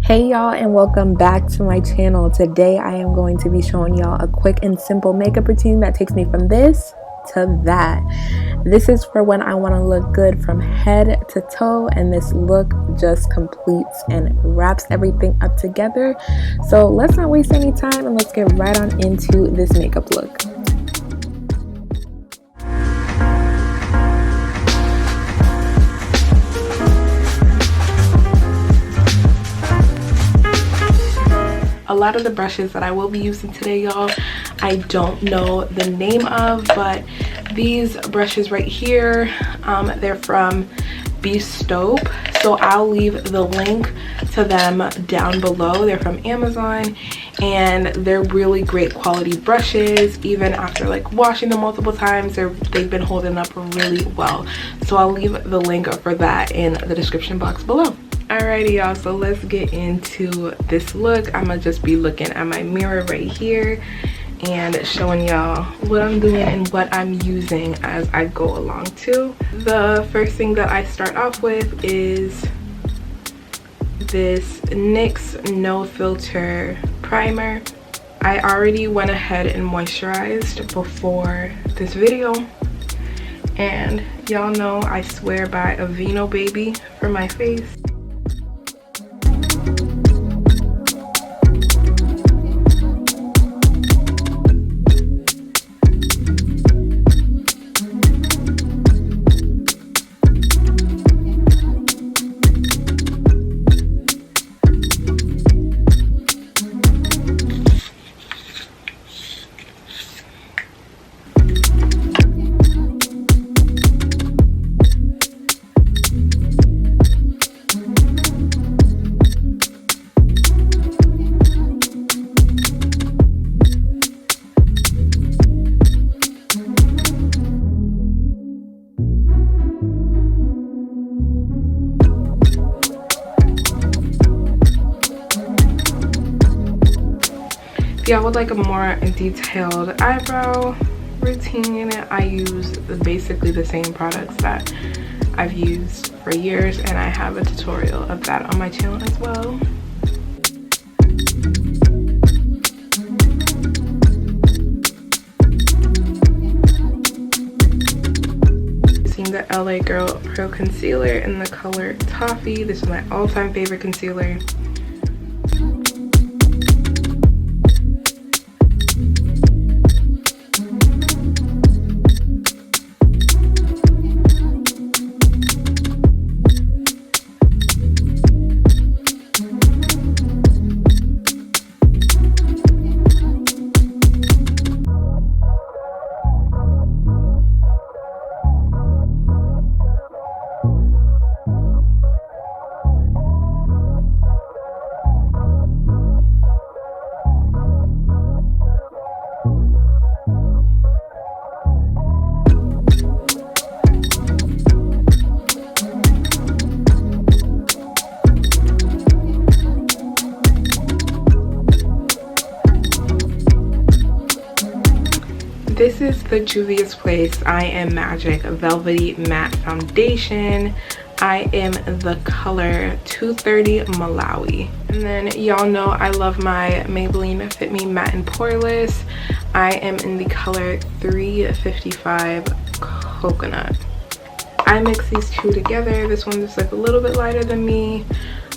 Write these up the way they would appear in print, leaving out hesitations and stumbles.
Hey y'all, and welcome back to my channel. Today I am going to be showing y'all a quick and simple makeup routine that takes me from this to that. This is for when I want to look good from head to toe, and this look just completes and wraps everything up together. So let's not waste any time and let's get right on into this makeup look. A lot of the brushes that I will be using today, y'all, I don't know the name of, but these brushes right here, they're from BUXOM. So I'll leave the link to them down below. They're from Amazon and they're really great quality brushes. Even after like washing them multiple times, they've been holding up really well. So I'll leave the link for that in the description box below. Alrighty y'all, so let's get into this look. I'm gonna just be looking at my mirror right here and showing y'all what I'm doing and what I'm using as I go along too. The first thing that I start off with is this NYX No Filter Primer. I already went ahead and moisturized before this video, and y'all know I swear by Aveeno baby for my face. If y'all would like a more detailed eyebrow routine, I use basically the same products that I've used for years, and I have a tutorial of that on my channel as well. Using the LA Girl Pro Concealer in the color Toffee. This is my all-time favorite concealer. This is the Juvia's Place I amMagic Velvetty Matte Foundation. I am the color 230 Malawi. And then y'all know I love my Maybelline Fit Me Matte and Poreless. I am in the color 355 Coconut. I mix these two together. This one is like a little bit lighter than me,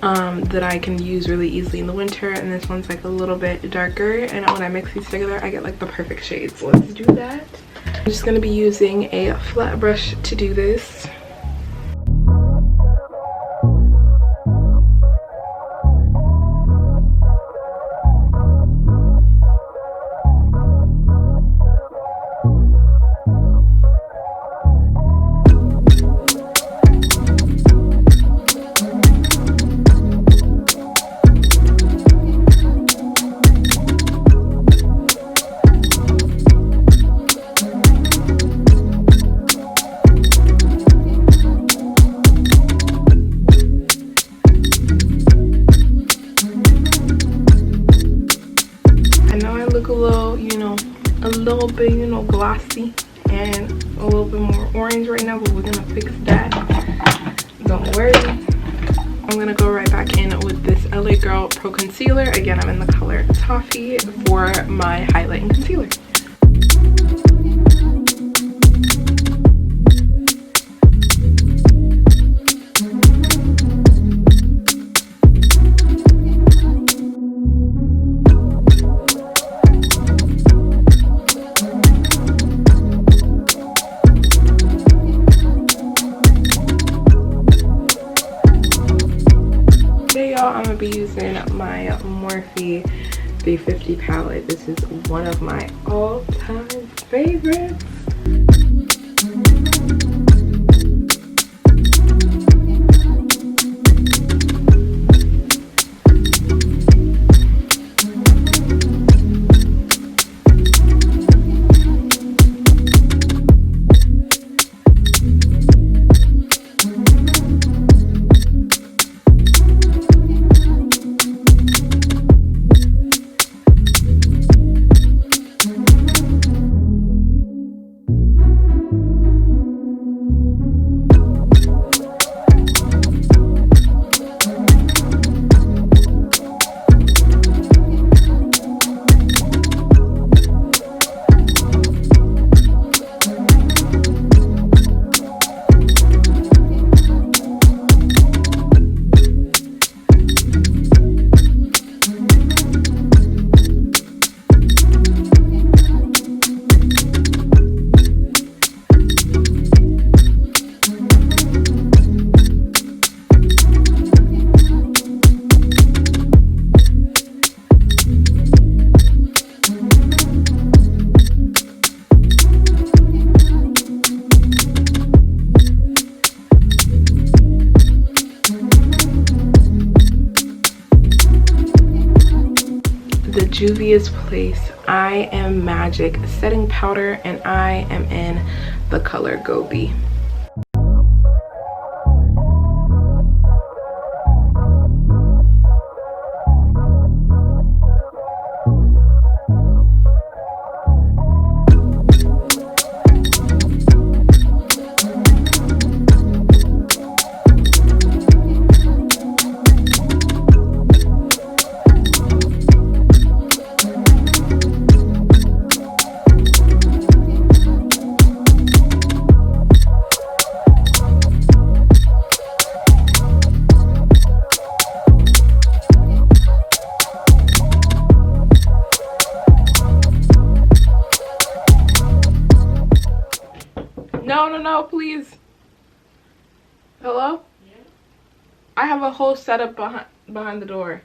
that I can use really easily in the winter, and this one's like a little bit darker, and when I mix these together I get like the perfect shade. So let's do that. I'm just going to be using a flat brush to do this. little bit, you know, glossy and a little bit more orange right now, but we're gonna fix that. Don't worry. I'm gonna go right back in with this LA Girl Pro Concealer. Again, I'm in the color Toffee for my highlight and concealer. I'm gonna be using my Morphe 350 palette. This is one of my all-time favorites. Juvia's Place I Am Magic setting powder, and I am in the color Gobi. No, please. Hello? Yeah. I have a whole setup behind the door.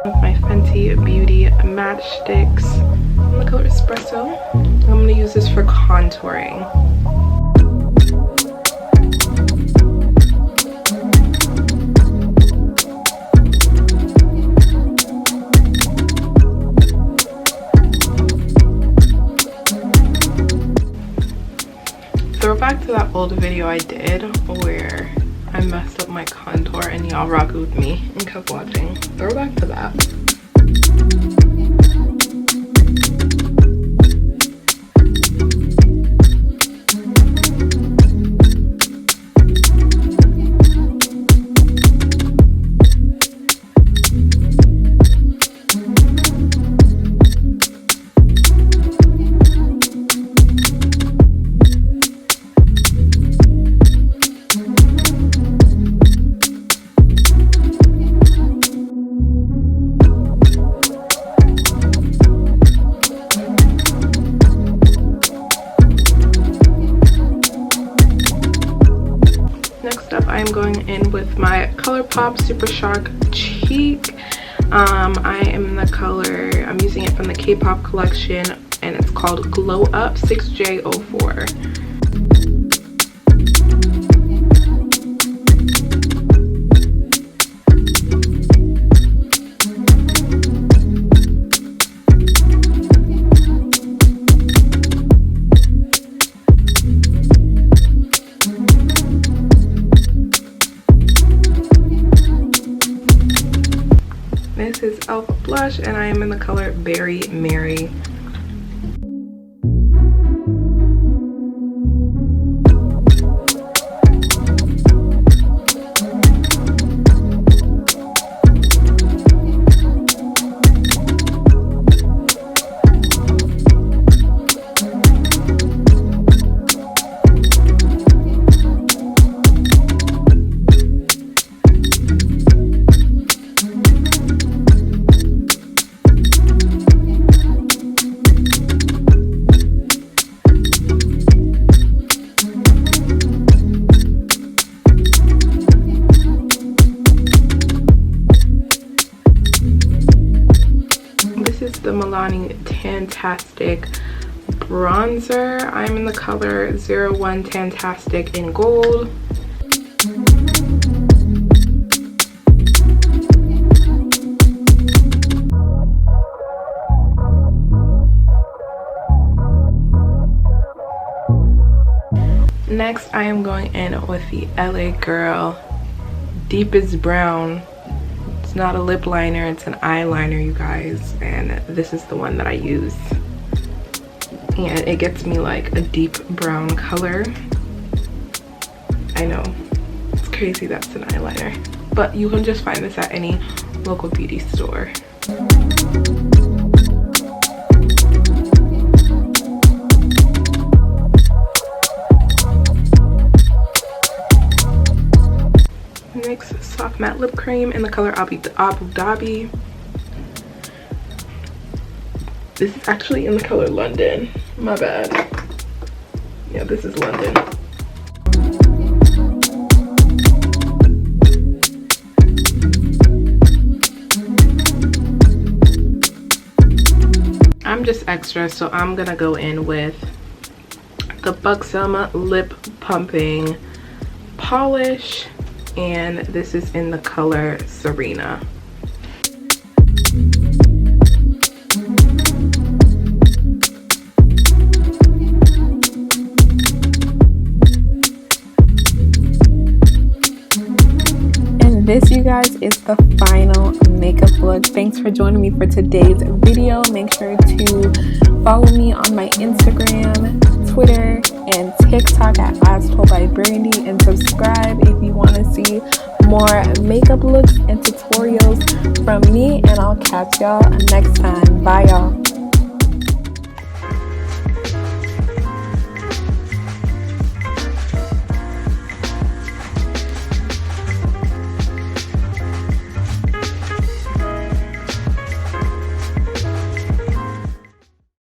My Fenty Beauty matchsticks in the color Espresso. I'm going to use this for contouring. Back to that old video I did where I messed up my contour and y'all rocked with me and kept watching. Throw back to that. I'm going in with my Colourpop Super Shock Cheek. I am in the color, I'm using it from the K-pop collection, and it's called Glow Up 6J04. This is e.l.f. blush, and I am in the color Berry Mary. The Milani Tantastic bronzer. I'm in the color 01 Tantastic in gold. Next, I am going in with the LA Girl Deepest Brown. It's not a lip liner, it's an eyeliner, you guys, and this is the one that I use, and it gets me like a deep brown color. I know, it's crazy that's an eyeliner, but you can just find this at any local beauty store. NYX Soft Matte Lip Cream in the color Abu-Dhabi. This is actually in the color London. My bad. Yeah, this is London. I'm just extra, so I'm gonna go in with the BUXOM Lip Pumping Polish, and this is in the color Sarina. And this, you guys, is the final makeup look. Thanks for joining me for today's video. Make sure to follow me on my Instagram, Twitter, and TikTok at As Told by Brandy, and subscribe if you want to see more makeup looks and tutorials from me, and I'll catch y'all next time. Bye, y'all.